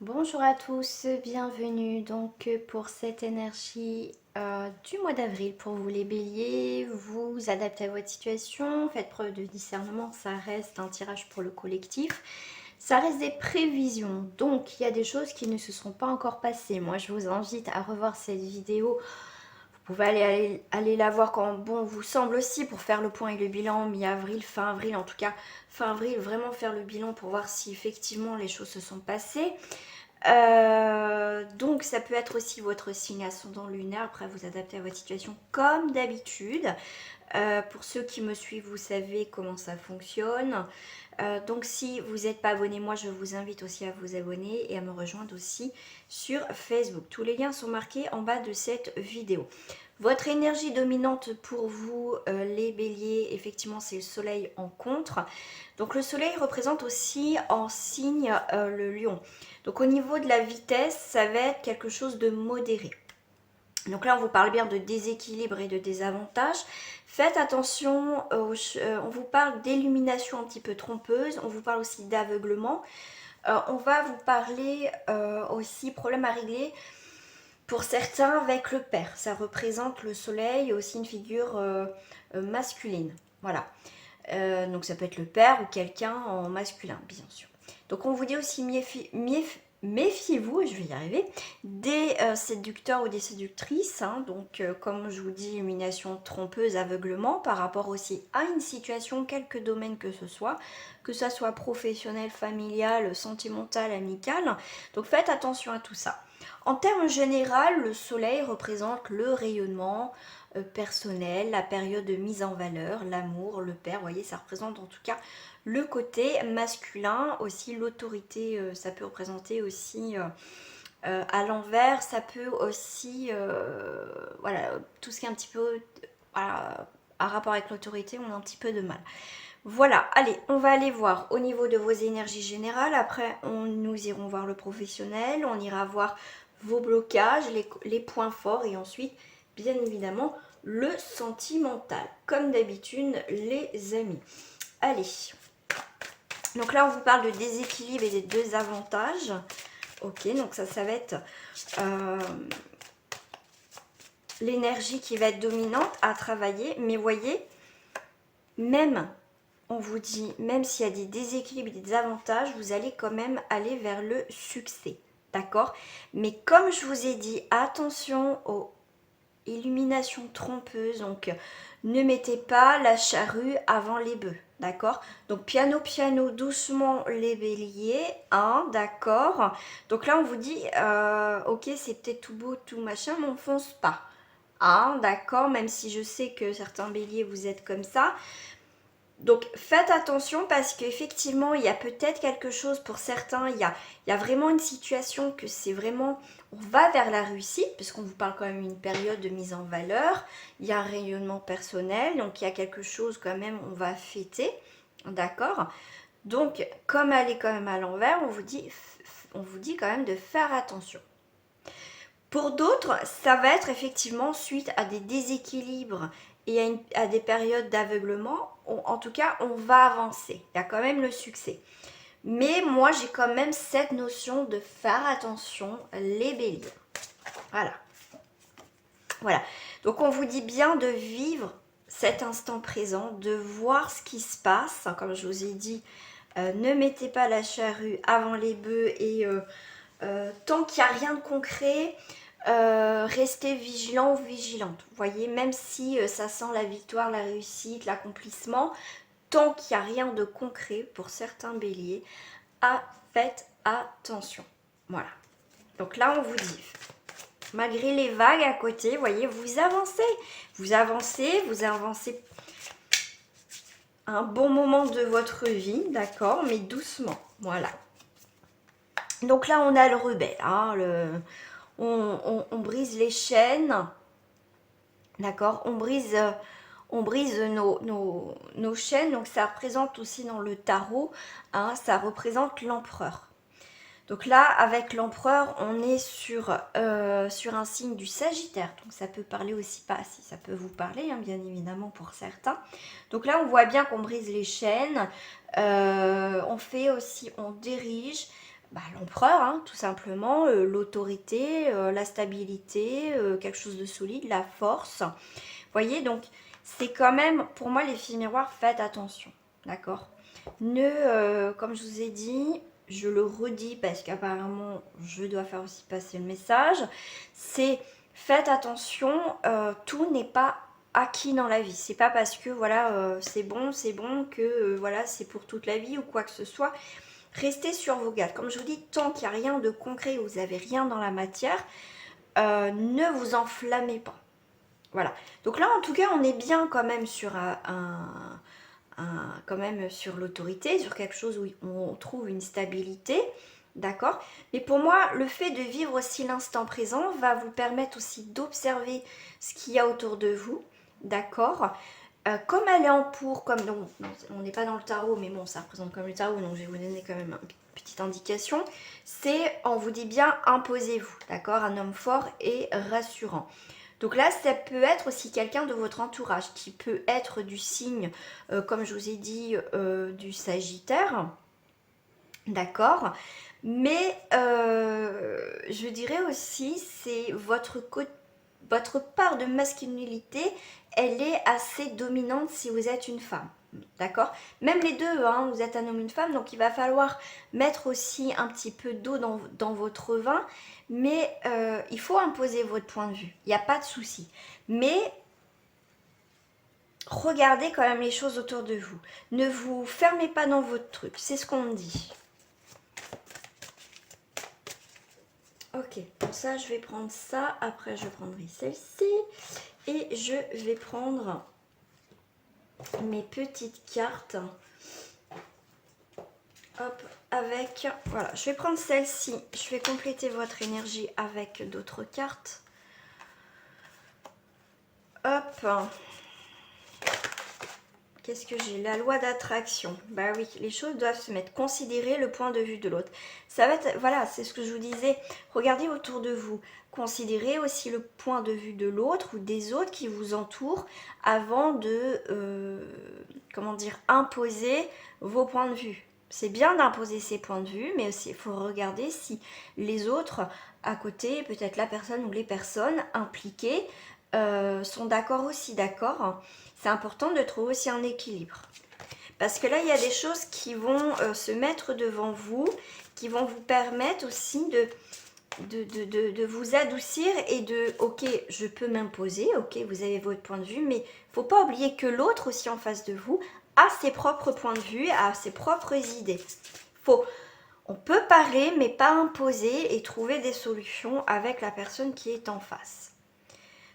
Bonjour à tous, bienvenue donc pour cette énergie du mois d'avril pour vous les béliers. Vous adaptez à votre situation, faites preuve de discernement, ça reste un tirage pour le collectif. Ça reste des prévisions, donc il y a des choses qui ne se sont pas encore passées. Moi je vous invite à revoir cette vidéo. Vous pouvez aller la voir quand bon vous semble aussi pour faire le point et le bilan mi-avril, fin avril, en tout cas fin avril, vraiment faire le bilan pour voir si effectivement les choses se sont passées. Donc ça peut être aussi votre signe ascendant lunaire, après vous adaptez à votre situation comme d'habitude. Pour ceux qui me suivent, vous savez comment ça fonctionne. Donc si vous n'êtes pas abonné, moi je vous invite aussi à vous abonner et à me rejoindre aussi sur Facebook. Tous les liens sont marqués en bas de cette vidéo. Votre énergie dominante pour vous, les béliers, effectivement c'est le soleil en contre. Donc le soleil représente aussi en signe le lion. Donc au niveau de la vitesse, ça va être quelque chose de modéré. Donc là, on vous parle bien de déséquilibre et de désavantage. Faites attention, on vous parle d'illumination un petit peu trompeuse, on vous parle aussi d'aveuglement. On va vous parler aussi problème à régler pour certains avec le père. Ça représente le soleil et aussi une figure masculine. Voilà. Donc ça peut être le père ou quelqu'un en masculin, bien sûr. Donc on vous dit aussi méfiez-vous, je vais y arriver, des séducteurs ou des séductrices. Donc comme je vous dis, illumination trompeuse, aveuglement, par rapport aussi à une situation, quelque domaine que ça soit professionnel, familial, sentimental, amical. Donc faites attention à tout ça. En termes généraux, le soleil représente le rayonnement, personnel, la période de mise en valeur, l'amour, le père, vous voyez, ça représente en tout cas le côté masculin, aussi l'autorité, ça peut représenter aussi à l'envers, ça peut aussi, voilà, tout ce qui est un petit peu, voilà, à rapport avec l'autorité, on a un petit peu de mal. Voilà, allez, on va aller voir au niveau de vos énergies générales. Après, nous irons voir le professionnel, on ira voir vos blocages, les points forts et ensuite, bien évidemment, le sentimental. Comme d'habitude, les amis. Allez, donc là, on vous parle de déséquilibre et des deux avantages. Ok, donc ça va être l'énergie qui va être dominante à travailler. Mais voyez, même on vous dit, même s'il y a des déséquilibres et des avantages, vous allez quand même aller vers le succès. D'accord? Mais comme je vous ai dit, attention aux illuminations trompeuses. Donc, ne mettez pas la charrue avant les bœufs. D'accord? Donc, piano, piano, doucement les béliers. Hein, d'accord? Donc là, on vous dit, ok, c'est peut-être tout beau, tout machin, mais on fonce pas. Hein, d'accord? Même si je sais que certains béliers, vous êtes comme ça. Donc faites attention parce qu'effectivement il y a peut-être quelque chose pour certains, il y a vraiment une situation que c'est vraiment, on va vers la réussite puisqu'on vous parle quand même d'une période de mise en valeur, il y a un rayonnement personnel, donc il y a quelque chose quand même, on va fêter, d'accord? Donc comme elle est quand même à l'envers, on vous dit quand même de faire attention. Pour d'autres, ça va être effectivement suite à des déséquilibres et à des périodes d'aveuglement. En tout cas, on va avancer. Il y a quand même le succès. Mais moi, j'ai quand même cette notion de faire attention, les béliers. Voilà. Voilà. Donc, on vous dit bien de vivre cet instant présent, de voir ce qui se passe. Comme je vous ai dit, ne mettez pas la charrue avant les bœufs et tant qu'il n'y a rien de concret, restez vigilant ou vigilante. Vous voyez, même si ça sent la victoire, la réussite, l'accomplissement, tant qu'il n'y a rien de concret pour certains béliers, faites attention. Voilà. Donc là, on vous dit, malgré les vagues à côté, vous voyez, vous avancez. Vous avancez, vous avancez un bon moment de votre vie, d'accord, mais doucement. Voilà. Donc là, on a le rebelle, hein, on brise les chaînes, d'accord, on brise nos chaînes, donc ça représente aussi dans le tarot, hein, ça représente l'empereur. Donc là, avec l'empereur, on est sur un signe du Sagittaire, donc ça peut parler aussi, pas si ça peut vous parler, hein, bien évidemment pour certains. Donc là, on voit bien qu'on brise les chaînes, on fait aussi, on dirige. l'empereur, hein, tout simplement, l'autorité, la stabilité, quelque chose de solide, la force. Vous voyez, donc c'est quand même, pour moi, les filles miroirs, faites attention, d'accord? Comme je vous ai dit, je le redis parce qu'apparemment, je dois faire aussi passer le message, c'est faites attention, tout n'est pas acquis dans la vie. C'est pas parce que voilà, c'est bon que voilà, c'est pour toute la vie ou quoi que ce soit. Restez sur vos gardes. Comme je vous dis, tant qu'il n'y a rien de concret, vous n'avez rien dans la matière, ne vous enflammez pas. Voilà. Donc là, en tout cas, on est bien quand même sur quand même sur l'autorité, sur quelque chose où on trouve une stabilité. D'accord? Mais pour moi, le fait de vivre aussi l'instant présent va vous permettre aussi d'observer ce qu'il y a autour de vous. D'accord? Comme elle est en pour, comme non, on n'est pas dans le tarot, mais bon, ça représente comme le tarot, donc je vais vous donner quand même une petite indication. C'est, on vous dit bien, imposez-vous, d'accord? Un homme fort et rassurant. Donc là, ça peut être aussi quelqu'un de votre entourage, qui peut être du signe, comme je vous ai dit, du Sagittaire, d'accord? Mais je dirais aussi, c'est votre part de masculinité, elle est assez dominante si vous êtes une femme. D'accord? Même les deux, hein, vous êtes un homme, une femme, donc il va falloir mettre aussi un petit peu d'eau dans votre vin, mais il faut imposer votre point de vue, il n'y a pas de souci. Mais regardez quand même les choses autour de vous. Ne vous fermez pas dans votre truc, c'est ce qu'on me dit. Ok, pour ça je vais prendre ça, après je prendrai celle-ci et je vais prendre mes petites cartes. Hop, avec, voilà, je vais prendre celle-ci, je vais compléter votre énergie avec d'autres cartes. Hop, qu'est-ce que j'ai? La loi d'attraction. Bah oui, les choses doivent se mettre. Considérer le point de vue de l'autre. Ça va être, voilà, c'est ce que je vous disais. Regardez autour de vous. Considérez aussi le point de vue de l'autre ou des autres qui vous entourent avant de, comment dire, imposer vos points de vue. C'est bien d'imposer ses points de vue, mais aussi il faut regarder si les autres à côté, peut-être la personne ou les personnes impliquées, sont d'accord aussi, d'accord? C'est important de trouver aussi un équilibre. Parce que là, il y a des choses qui vont se mettre devant vous, qui vont vous permettre aussi de vous adoucir et de, ok, je peux m'imposer, ok, vous avez votre point de vue, mais il ne faut pas oublier que l'autre aussi en face de vous a ses propres points de vue, a ses propres idées. On peut parler, mais pas imposer et trouver des solutions avec la personne qui est en face.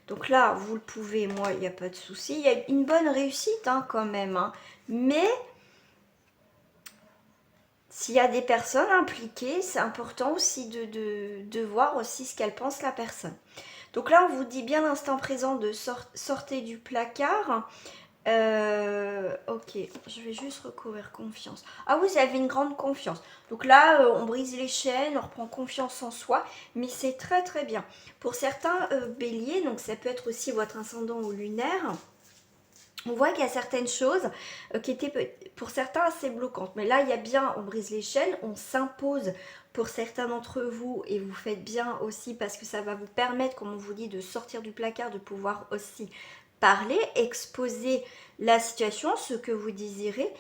Donc là, vous le pouvez, moi, il n'y a pas de souci. Il y a une bonne réussite hein, quand même. Hein. Mais s'il y a des personnes impliquées, c'est important aussi de voir aussi ce qu'elle pense la personne. Donc là, on vous dit bien l'instant présent de sortir du placard. Ok, je vais juste recouvrir confiance. Ah oui, vous avez une grande confiance. Donc là, on brise les chaînes, on reprend confiance en soi, mais c'est très très bien. Pour certains béliers, donc ça peut être aussi votre ascendant ou lunaire, on voit qu'il y a certaines choses qui étaient pour certains assez bloquantes. Mais là, il y a bien, on brise les chaînes, on s'impose pour certains d'entre vous et vous faites bien aussi parce que ça va vous permettre, comme on vous dit, de sortir du placard, de pouvoir aussi parler, exposer la situation, ce que vous désirez.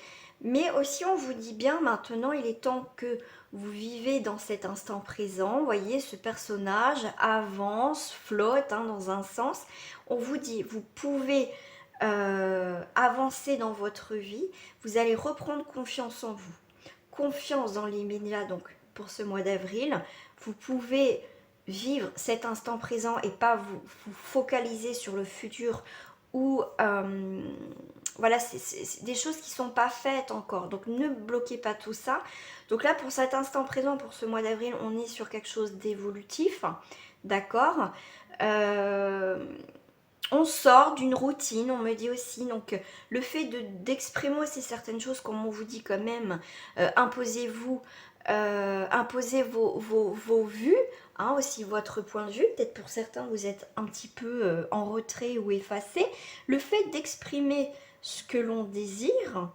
Mais aussi, on vous dit bien maintenant, il est temps que vous vivez dans cet instant présent. Vous voyez, ce personnage avance, flotte hein, dans un sens. On vous dit, vous pouvez avancer dans votre vie, vous allez reprendre confiance en vous, confiance dans l'immédiat. Donc pour ce mois d'avril, vous pouvez vivre cet instant présent et pas vous focaliser sur le futur ou voilà, c'est des choses qui ne sont pas faites encore, donc ne bloquez pas tout ça. Donc là pour cet instant présent, pour ce mois d'avril, on est sur quelque chose d'évolutif, d'accord. On sort d'une routine, on me dit aussi, donc le fait d'exprimer aussi certaines choses, comme on vous dit quand même, imposez-vous, imposez vos vues, hein, aussi votre point de vue, peut-être pour certains vous êtes un petit peu en retrait ou effacé, le fait d'exprimer ce que l'on désire,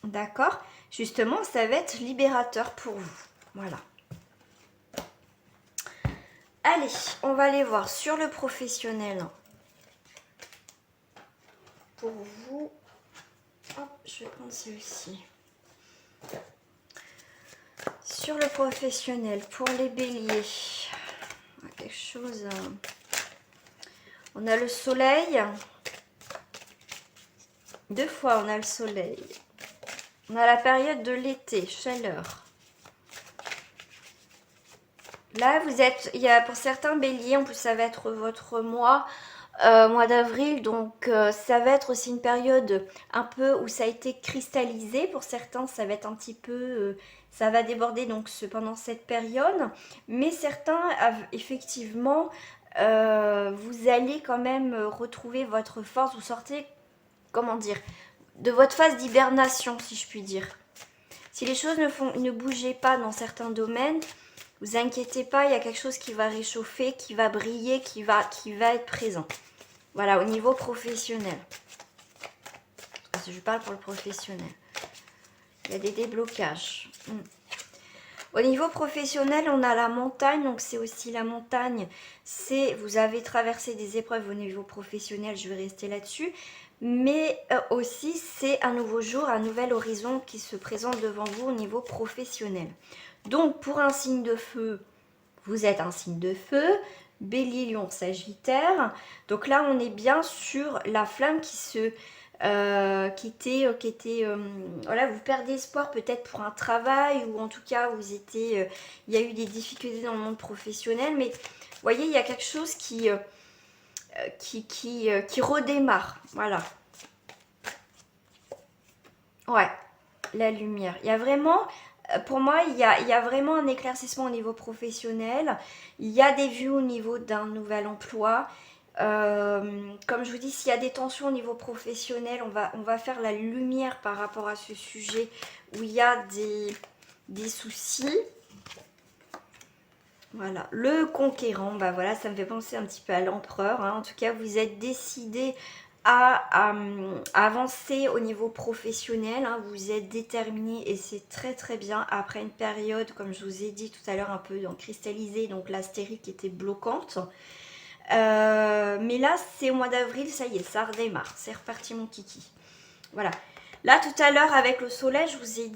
d'accord, justement ça va être libérateur pour vous, voilà. Allez, on va aller voir sur le professionnel. Pour vous, hop, je vais prendre celui-ci. Sur le professionnel, pour les béliers, quelque chose... On a le soleil. 2 fois, on a le soleil. On a la période de l'été, chaleur. Là, vous êtes, il y a pour certains béliers, en plus ça va être votre mois, mois d'avril, donc ça va être aussi une période un peu où ça a été cristallisé. Pour certains, ça va être un petit peu, ça va déborder donc pendant cette période. Mais certains, effectivement, vous allez quand même retrouver votre force, vous sortez, comment dire, de votre phase d'hibernation, si je puis dire. Si les choses ne bougeaient pas dans certains domaines, vous inquiétez pas, il y a quelque chose qui va réchauffer, qui va briller, qui va être présent. Voilà, au niveau professionnel. Parce que je parle pour le professionnel. Il y a des déblocages. Au niveau professionnel, on a la montagne. Donc, c'est aussi la montagne. C'est, vous avez traversé des épreuves au niveau professionnel. Je vais rester là-dessus. Mais aussi, c'est un nouveau jour, un nouvel horizon qui se présente devant vous au niveau professionnel. Donc, pour un signe de feu, vous êtes un signe de feu, Bélier, Lion, Sagittaire. Donc là, on est bien sur la flamme voilà, vous perdez espoir peut-être pour un travail ou en tout cas, il y a eu des difficultés dans le monde professionnel. Mais vous voyez, il y a quelque chose qui redémarre. Voilà. Ouais, la lumière. Il y a vraiment... Pour moi, il y a vraiment un éclaircissement au niveau professionnel. Il y a des vues au niveau d'un nouvel emploi. Comme je vous dis, s'il y a des tensions au niveau professionnel, on va faire la lumière par rapport à ce sujet où il y a des soucis. Voilà, le conquérant, bah voilà, ça me fait penser un petit peu à l'empereur. Hein. En tout cas, vous êtes décidé à avancer au niveau professionnel, hein, vous êtes déterminé et c'est très très bien après une période, comme je vous ai dit tout à l'heure, un peu cristallisée, donc l'astérique était bloquante. Mais là, c'est au mois d'avril, ça y est, ça redémarre, c'est reparti mon kiki. Voilà. Là, tout à l'heure, avec le soleil, je vous ai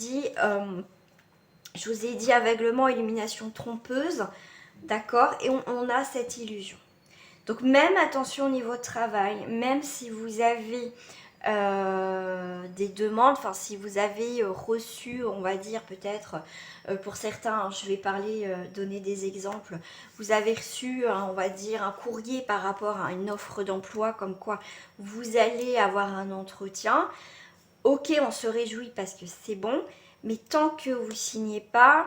dit aveuglement, illumination trompeuse, d'accord, et on a cette illusion. Donc même attention au niveau travail, même si vous avez des demandes, enfin si vous avez reçu, on va dire peut-être pour certains, je vais donner des exemples, vous avez reçu, on va dire, un courrier par rapport à une offre d'emploi, comme quoi vous allez avoir un entretien. Ok, on se réjouit parce que c'est bon, mais tant que vous ne signez pas,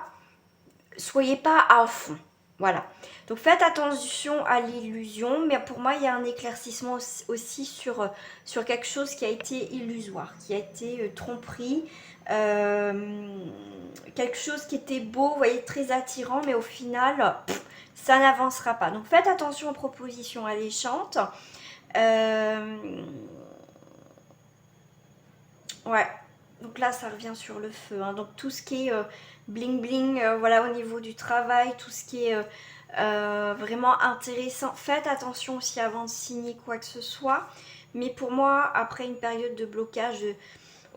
soyez pas à fond. Voilà, donc faites attention à l'illusion, mais pour moi il y a un éclaircissement aussi sur quelque chose qui a été illusoire, qui a été tromperie, quelque chose qui était beau, vous voyez, très attirant, mais au final, ça n'avancera pas. Donc faites attention aux propositions alléchantes. Ouais, donc là ça revient sur le feu, hein. Donc tout ce qui est bling bling, voilà, au niveau du travail, tout ce qui est vraiment intéressant, faites attention aussi avant de signer quoi que ce soit. Mais pour moi, après une période de blocage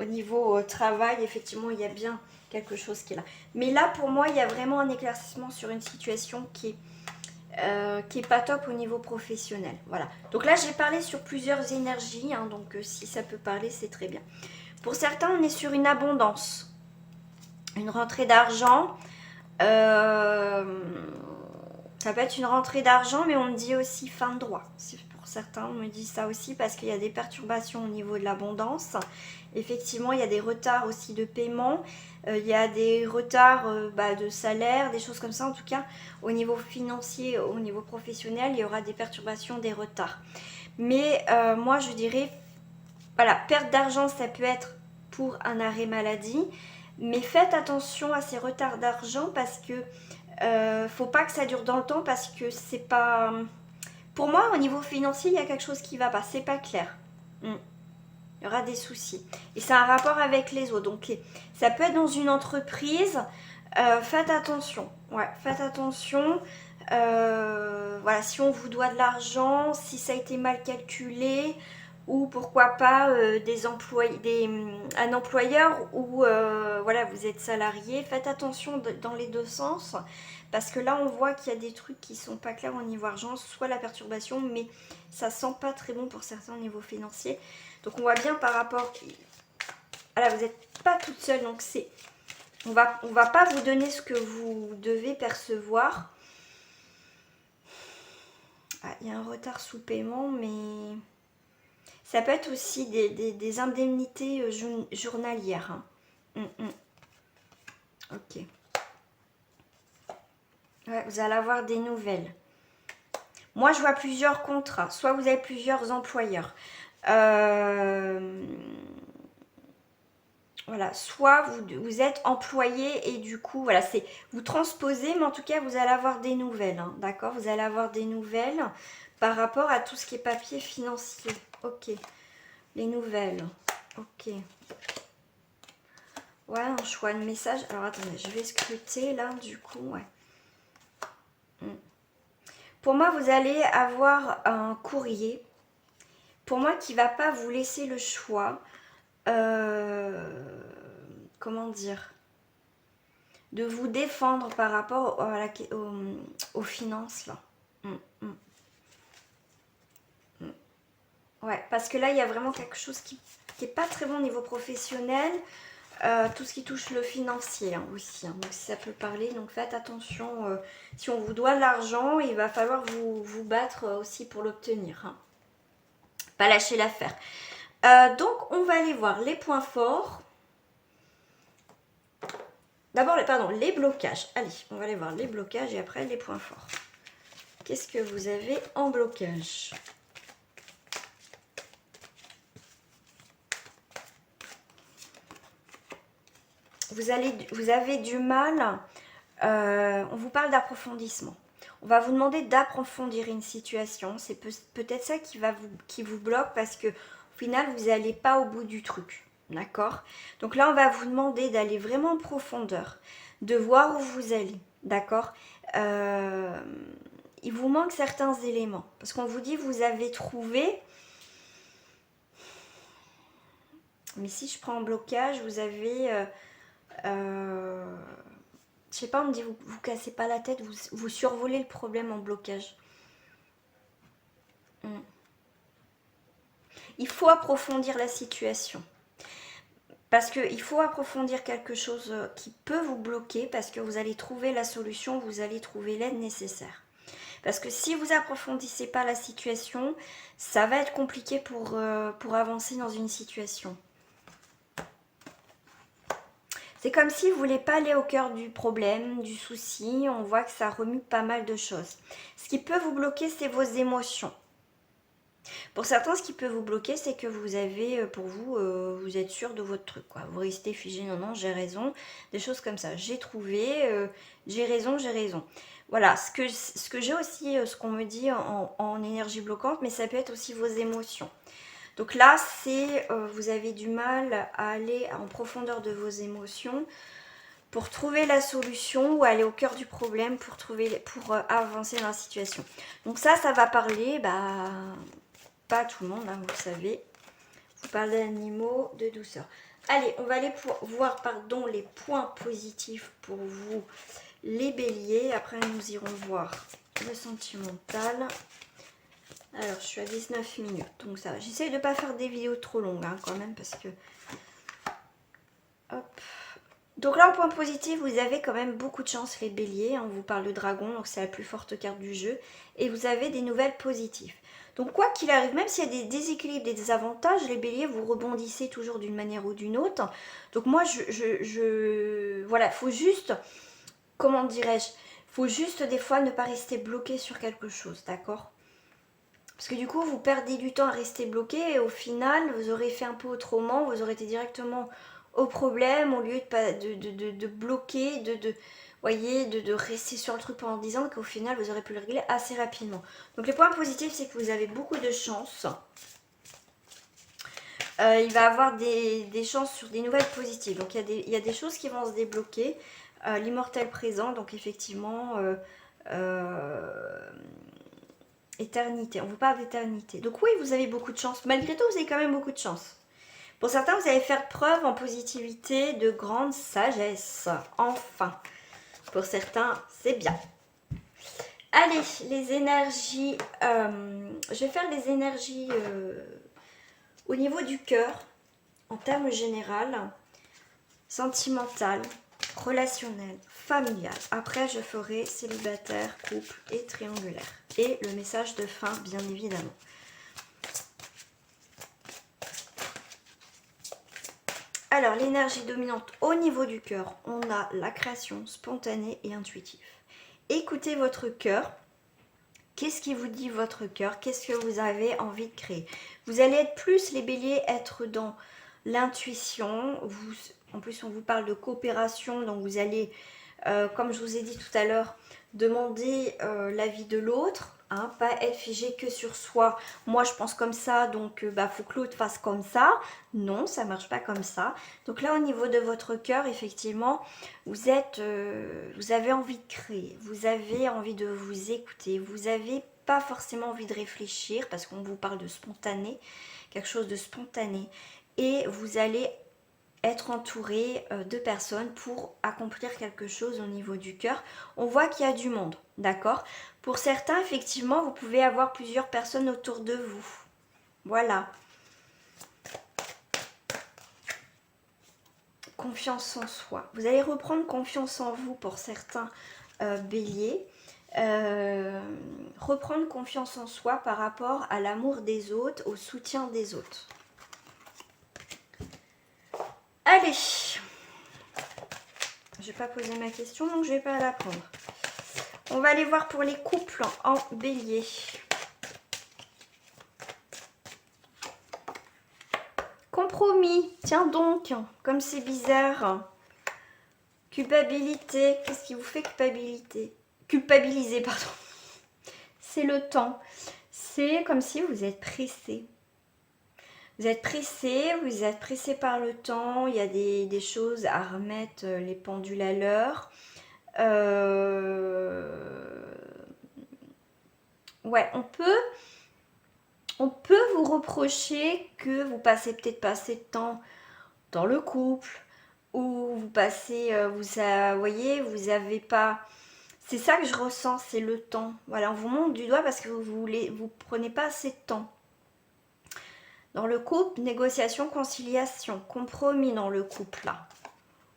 au niveau travail, effectivement il y a bien quelque chose qui est là. Mais là pour moi il y a vraiment un éclaircissement sur une situation qui est pas top au niveau professionnel. Voilà, donc là j'ai parlé sur plusieurs énergies, hein, donc si ça peut parler c'est très bien. Pour certains, on est sur une abondance, une rentrée d'argent. Ça peut être une rentrée d'argent, mais on me dit aussi fin de droit. Pour certains, on me dit ça aussi parce qu'il y a des perturbations au niveau de l'abondance. Effectivement, il y a des retards aussi de paiement. Il y a des retards de salaire, des choses comme ça. En tout cas, au niveau financier, au niveau professionnel, il y aura des perturbations, des retards. Mais moi, je dirais... Voilà, perte d'argent, ça peut être pour un arrêt maladie, mais faites attention à ces retards d'argent parce que faut pas que ça dure dans le temps parce que c'est pas... Pour moi, au niveau financier, il y a quelque chose qui va pas, c'est pas clair. Il y aura des soucis. Et c'est un rapport avec les autres. Donc, ça peut être dans une entreprise. Faites attention. Ouais, faites attention. Voilà, si on vous doit de l'argent, si ça a été mal calculé, ou pourquoi pas un employeur où voilà, vous êtes salarié. Faites attention dans les deux sens, parce que là on voit qu'il y a des trucs qui sont pas clairs au niveau argent, soit la perturbation, mais ça sent pas très bon pour certains au niveau financier. Donc on voit bien par rapport, voilà, vous n'êtes pas toute seule, donc on va pas vous donner ce que vous devez percevoir. Ah, il y a un retard sous paiement, mais ça peut être aussi des indemnités journalières. Hein. Ok. Ouais, vous allez avoir des nouvelles. Moi, je vois plusieurs contrats. Soit vous avez plusieurs employeurs. Voilà, soit vous êtes employé et du coup, voilà, c'est vous transposez, mais en tout cas, vous allez avoir des nouvelles, hein, d'accord? Vous allez avoir des nouvelles par rapport à tout ce qui est papier financier. Ok, les nouvelles. Ok. Ouais, un choix de message. Alors, attendez, je vais scruter là, du coup, ouais. Pour moi, vous allez avoir un courrier. Pour moi, qui va pas vous laisser le choix. Comment dire, de vous défendre par rapport aux finances là. Ouais, parce que là il y a vraiment quelque chose qui est pas très bon au niveau professionnel, tout ce qui touche le financier hein, aussi, hein. Donc si ça peut parler, donc faites attention, si on vous doit de l'argent, il va falloir vous battre aussi pour l'obtenir, hein. Pas lâcher l'affaire. Donc on va aller voir les points forts. D'abord, les blocages. Allez, on va aller voir les blocages et après les points forts. Qu'est-ce que vous avez en blocage? Vous avez du mal. On vous parle d'approfondissement. On va vous demander d'approfondir une situation. C'est peut-être ça qui vous bloque parce que au final, vous n'allez pas au bout du truc. D'accord? Donc là, on va vous demander d'aller vraiment en profondeur, de voir où vous allez. D'accord? Il vous manque certains éléments. Parce qu'on vous dit, vous avez trouvé. Mais si je prends en blocage, vous avez... je sais pas, on me dit, vous cassez pas la tête, vous survolez le problème en blocage. Il faut approfondir la situation. Parce qu'il faut approfondir quelque chose qui peut vous bloquer, parce que vous allez trouver la solution, vous allez trouver l'aide nécessaire. Parce que si vous approfondissez pas la situation, ça va être compliqué pour avancer dans une situation. C'est comme si vous ne voulez pas aller au cœur du problème, du souci. On voit que ça remue pas mal de choses. Ce qui peut vous bloquer, c'est vos émotions. Pour certains, ce qui peut vous bloquer, c'est que vous avez, pour vous, vous êtes sûr de votre truc, quoi. Vous restez figé, non, j'ai raison. Des choses comme ça. J'ai trouvé, j'ai raison, j'ai raison. Voilà, ce que j'ai aussi, ce qu'on me dit en énergie bloquante, mais ça peut être aussi vos émotions. Donc là, c'est vous avez du mal à aller en profondeur de vos émotions pour trouver la solution ou aller au cœur du problème pour avancer dans la situation. Donc ça va parler, pas à tout le monde, hein, vous le savez. Vous parlez d'animaux, de douceur. Allez, on va aller voir les points positifs pour vous, les béliers. Après, nous irons voir le sentimental. Alors, je suis à 19 minutes, donc ça va. J'essaye de ne pas faire des vidéos trop longues, hein, quand même, parce que... Hop. Donc là, en point positif, vous avez quand même beaucoup de chance, les béliers. On vous parle de dragon, donc c'est la plus forte carte du jeu. Et vous avez des nouvelles positives. Donc quoi qu'il arrive, même s'il y a des déséquilibres et des désavantages, les béliers, vous rebondissez toujours d'une manière ou d'une autre. Donc moi, voilà, faut juste... Comment dirais-je? Faut juste des fois ne pas rester bloqué sur quelque chose, d'accord? Parce que du coup, vous perdez du temps à rester bloqué et au final, vous aurez fait un peu autrement, vous aurez été directement au problème au lieu de bloquer, voyez, de rester sur le truc pendant 10 ans, qu'au final, vous aurez pu le régler assez rapidement. Donc les points positifs, c'est que vous avez beaucoup de chance. Il va avoir des chances sur des nouvelles positives. Donc il y a des choses qui vont se débloquer. L'immortel présent, donc effectivement... éternité. On vous parle d'éternité. Donc oui, vous avez beaucoup de chance. Malgré tout, vous avez quand même beaucoup de chance. Pour certains, vous allez faire preuve en positivité de grande sagesse. Enfin, pour certains, c'est bien. Allez, les énergies. Je vais faire les énergies au niveau du cœur, en termes général, sentimental, relationnel, familial. Après, je ferai célibataire, couple et triangulaire. Et le message de fin, bien évidemment. Alors, l'énergie dominante au niveau du cœur, on a la création spontanée et intuitive. Écoutez votre cœur. Qu'est-ce qui vous dit votre cœur? Qu'est-ce que vous avez envie de créer? Vous allez être plus, les béliers, être dans l'intuition. En plus, on vous parle de coopération, donc vous allez, comme je vous ai dit tout à l'heure, demander l'avis de l'autre. Hein, pas être figé que sur soi. Moi, je pense comme ça, donc faut que l'autre fasse comme ça. Non, ça marche pas comme ça. Donc là, au niveau de votre cœur, effectivement, vous avez envie de créer. Vous avez envie de vous écouter. Vous n'avez pas forcément envie de réfléchir parce qu'on vous parle de spontané, quelque chose de spontané. Et vous allez être entouré de personnes pour accomplir quelque chose au niveau du cœur. On voit qu'il y a du monde, d'accord? Pour certains, effectivement, vous pouvez avoir plusieurs personnes autour de vous. Voilà. Confiance en soi. Vous allez reprendre confiance en vous pour certains béliers. Reprendre confiance en soi par rapport à l'amour des autres, au soutien des autres. Allez, je vais pas poser ma question, donc je vais pas la prendre. On va aller voir pour les couples en bélier. Compromis, tiens donc, comme c'est bizarre. Culpabilité, qu'est-ce qui vous fait culpabiliser, pardon. C'est le temps. C'est comme si vous êtes pressé. Vous êtes pressé par le temps. Il y a des choses à remettre les pendules à l'heure. Ouais, on peut vous reprocher que vous passez peut-être pas assez de temps dans le couple, ou vous passez, voyez, vous avez pas... C'est ça que je ressens, c'est le temps. Voilà, on vous montre du doigt parce que vous prenez pas assez de temps. Dans le couple, négociation, conciliation, compromis dans le couple, là.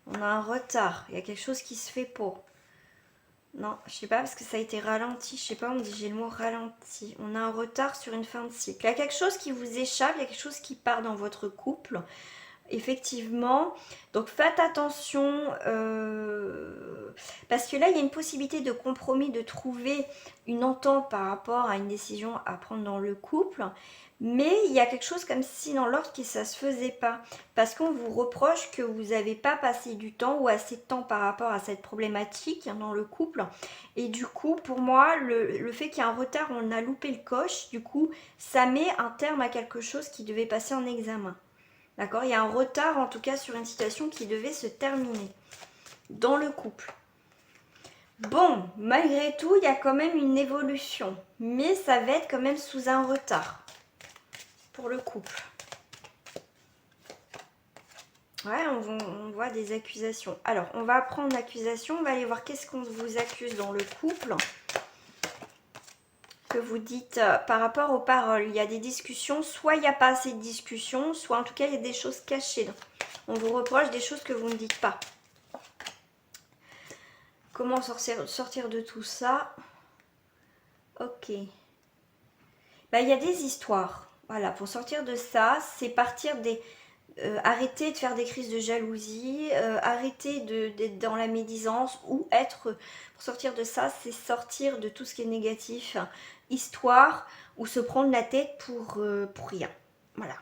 On a un retard, il y a quelque chose qui se fait pas. Non, je sais pas parce que ça a été ralenti, je sais pas, on me dit j'ai le mot ralenti. On a un retard sur une fin de cycle. Il y a quelque chose qui vous échappe, il y a quelque chose qui part dans votre couple. Effectivement, donc faites attention parce que là il y a une possibilité de compromis, de trouver une entente par rapport à une décision à prendre dans le couple, mais il y a quelque chose comme si dans l'ordre qui ça se faisait pas, parce qu'on vous reproche que vous n'avez pas passé du temps ou assez de temps par rapport à cette problématique dans le couple, et du coup pour moi le fait qu'il y a un retard, on a loupé le coche, du coup ça met un terme à quelque chose qui devait passer en examen. D'accord? Il y a un retard en tout cas sur une situation qui devait se terminer dans le couple. Bon, malgré tout, il y a quand même une évolution. Mais ça va être quand même sous un retard pour le couple. Ouais, on voit des accusations. Alors, on va prendre l'accusation. On va aller voir qu'est-ce qu'on vous accuse dans le couple. Que vous dites par rapport aux paroles. Il y a des discussions, soit il n'y a pas assez de discussions, soit en tout cas il y a des choses cachées. On vous reproche des choses que vous ne dites pas. Comment sortir de tout ça? Ok. Il y a des histoires. Voilà, pour sortir de ça, c'est partir des... arrêter de faire des crises de jalousie, arrêter d'être dans la médisance, ou être... Pour sortir de ça, c'est sortir de tout ce qui est négatif. Histoire, ou se prendre la tête pour rien. Voilà.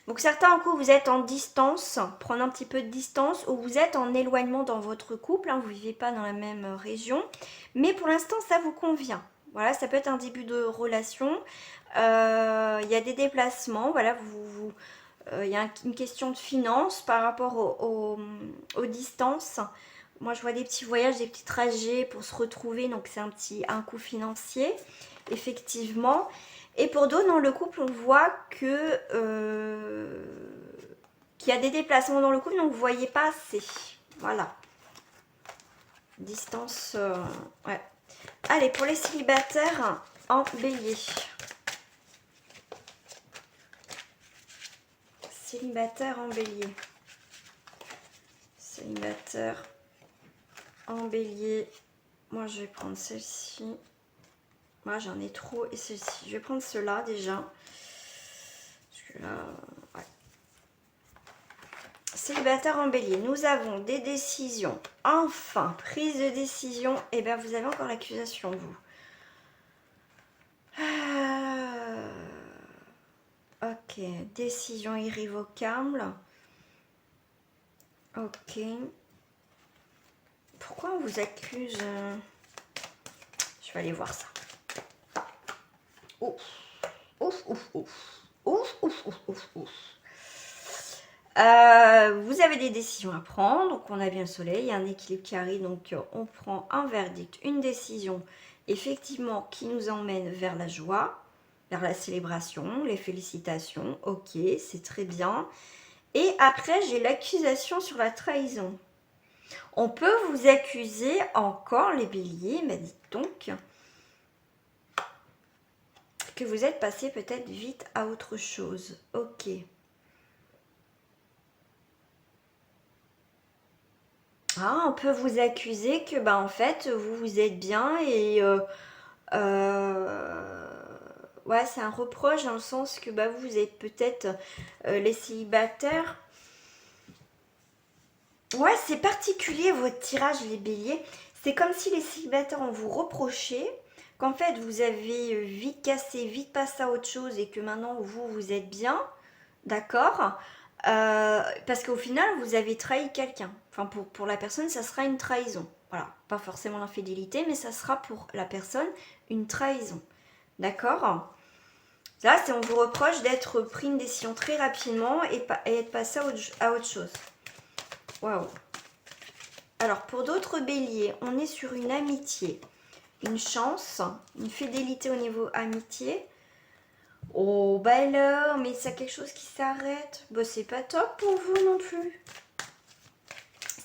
Donc certains en coup vous êtes en distance, prendre un petit peu de distance, ou vous êtes en éloignement dans votre couple, hein, vous ne vivez pas dans la même région, mais pour l'instant ça vous convient. Voilà, ça peut être un début de relation, il y a des déplacements, voilà, il y a une question de finance par rapport aux distances. moi je vois des petits voyages, des petits trajets pour se retrouver, donc c'est un coût financier, effectivement. Et pour d'autres dans le couple, on voit que qu'il y a des déplacements dans le couple, donc vous ne voyez pas assez. Voilà. Distance, ouais. Allez, pour les célibataires en bélier. Célibataire en bélier. Célibataire en bélier. Moi, je vais prendre celle-ci. Moi, j'en ai trop. Et celle-ci. Je vais prendre cela déjà. Parce que là, ouais. Célibataire en bélier. Nous avons des décisions. Enfin, prise de décision. Et bien, vous avez encore l'accusation, vous. Ok. Décision irrévocable. Ok. Pourquoi on vous accuse Je vais aller voir ça. Ouf, ouf, ouf, ouf. Ouf, ouf, ouf, ouf, ouf. Vous avez des décisions à prendre. Donc, on a bien le soleil. Il y a un équilibre qui arrive. Donc, on prend un verdict, une décision, effectivement, qui nous emmène vers la joie, vers la célébration, les félicitations. Ok, c'est très bien. Et après, j'ai l'accusation sur la trahison. On peut vous accuser encore, les béliers, mais dites donc que vous êtes passé peut-être vite à autre chose. Ok. Ah, on peut vous accuser que, bah, en fait, vous êtes bien et... ouais, c'est un reproche dans le sens que bah, vous êtes peut-être les célibataires. Ouais, c'est particulier votre tirage, les béliers. C'est comme si les célibataires ont vous reproché qu'en fait vous avez vite cassé, vite passé à autre chose et que maintenant vous êtes bien, d'accord. Parce qu'au final vous avez trahi quelqu'un. Enfin pour la personne ça sera une trahison. Voilà, pas forcément l'infidélité mais ça sera pour la personne une trahison. D'accord. Là c'est on vous reproche d'être pris une décision très rapidement et être passé à autre chose. Waouh. Alors, pour d'autres béliers, on est sur une amitié, une chance, une fidélité au niveau amitié. Oh, bah alors, mais c'est quelque chose qui s'arrête. Bah, c'est pas top pour vous non plus.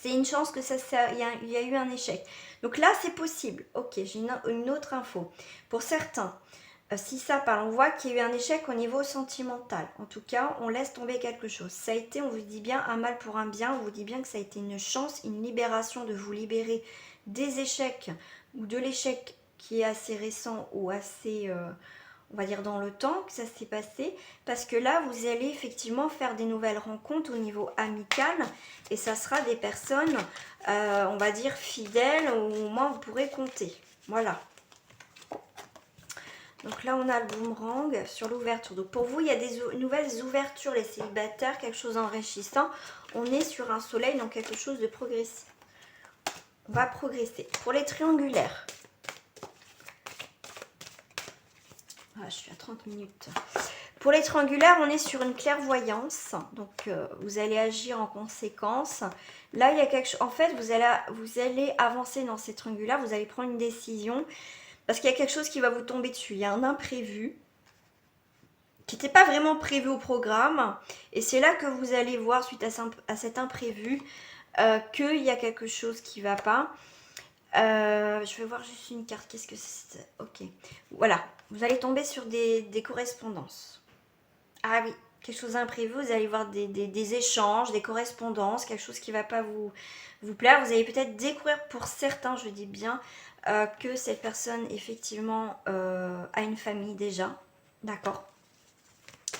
C'est une chance que il y a eu un échec. Donc là, c'est possible. Ok, j'ai une autre info. Pour certains, si ça parle, on voit qu'il y a eu un échec au niveau sentimental. En tout cas, on laisse tomber quelque chose. Ça a été, on vous dit bien, un mal pour un bien. On vous dit bien que ça a été une chance, une libération de vous libérer des échecs ou de l'échec qui est assez récent ou assez, on va dire, dans le temps que ça s'est passé. Parce que là, vous allez effectivement faire des nouvelles rencontres au niveau amical. Et ça sera des personnes, on va dire, fidèles, ou au moins vous pourrez compter. Voilà. Donc là, on a le boomerang sur l'ouverture. Donc pour vous, il y a des nouvelles ouvertures, les célibataires, quelque chose d'enrichissant. On est sur un soleil, donc quelque chose de progressif. On va progresser. Pour les triangulaires. Ah, je suis à 30 minutes. Pour les triangulaires, on est sur une clairvoyance. Donc vous allez agir en conséquence. Là, il y a quelque chose. En fait, vous allez avancer dans ces triangulaires. Vous allez prendre une décision. Parce qu'il y a quelque chose qui va vous tomber dessus. Il y a un imprévu qui n'était pas vraiment prévu au programme. Et c'est là que vous allez voir, suite à cet imprévu, qu'il y a quelque chose qui ne va pas. Je vais voir juste une carte. Qu'est-ce que c'est? Ok. Voilà. Vous allez tomber sur des correspondances. Ah oui, quelque chose d'imprévu. Vous allez voir des échanges, des correspondances, quelque chose qui ne va pas vous plaire. Vous allez peut-être découvrir pour certains, je dis bien, que cette personne effectivement a une famille déjà. D'accord.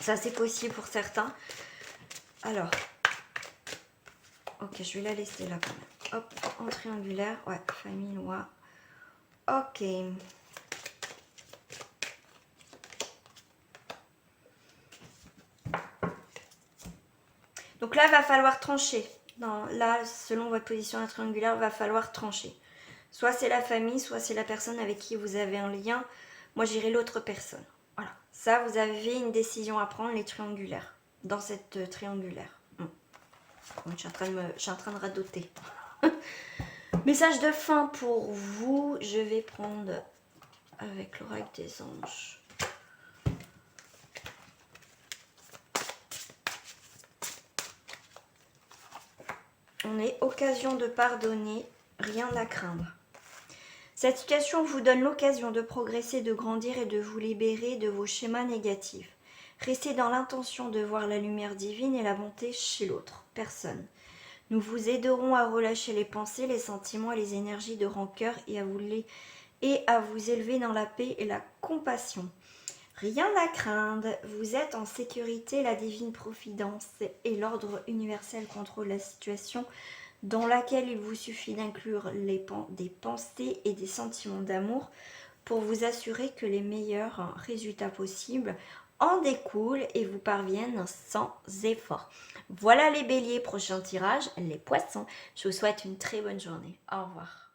Ça c'est possible pour certains. Alors, ok, je vais la laisser là quand même. Hop, en triangulaire. Ouais, famille, loi. Ok. Donc là, il va falloir trancher. Là, selon votre position triangulaire, il va falloir trancher. Soit c'est la famille, soit c'est la personne avec qui vous avez un lien. Moi, j'irai l'autre personne. Voilà. Ça, vous avez une décision à prendre, les triangulaires. Dans cette triangulaire. Je suis en train de radoter. Message de fin pour vous. Je vais prendre avec l'oracle des anges. On est occasion de pardonner, rien à craindre. Cette situation vous donne l'occasion de progresser, de grandir et de vous libérer de vos schémas négatifs. Restez dans l'intention de voir la lumière divine et la bonté chez l'autre, personne. Nous vous aiderons à relâcher les pensées, les sentiments et les énergies de rancœur et à vous élever dans la paix et la compassion. Rien à craindre, vous êtes en sécurité, la divine providence et l'ordre universel contrôlent la situation dans laquelle il vous suffit d'inclure des pensées et des sentiments d'amour pour vous assurer que les meilleurs résultats possibles en découlent et vous parviennent sans effort. Voilà les béliers, prochain tirage, les poissons. Je vous souhaite une très bonne journée. Au revoir.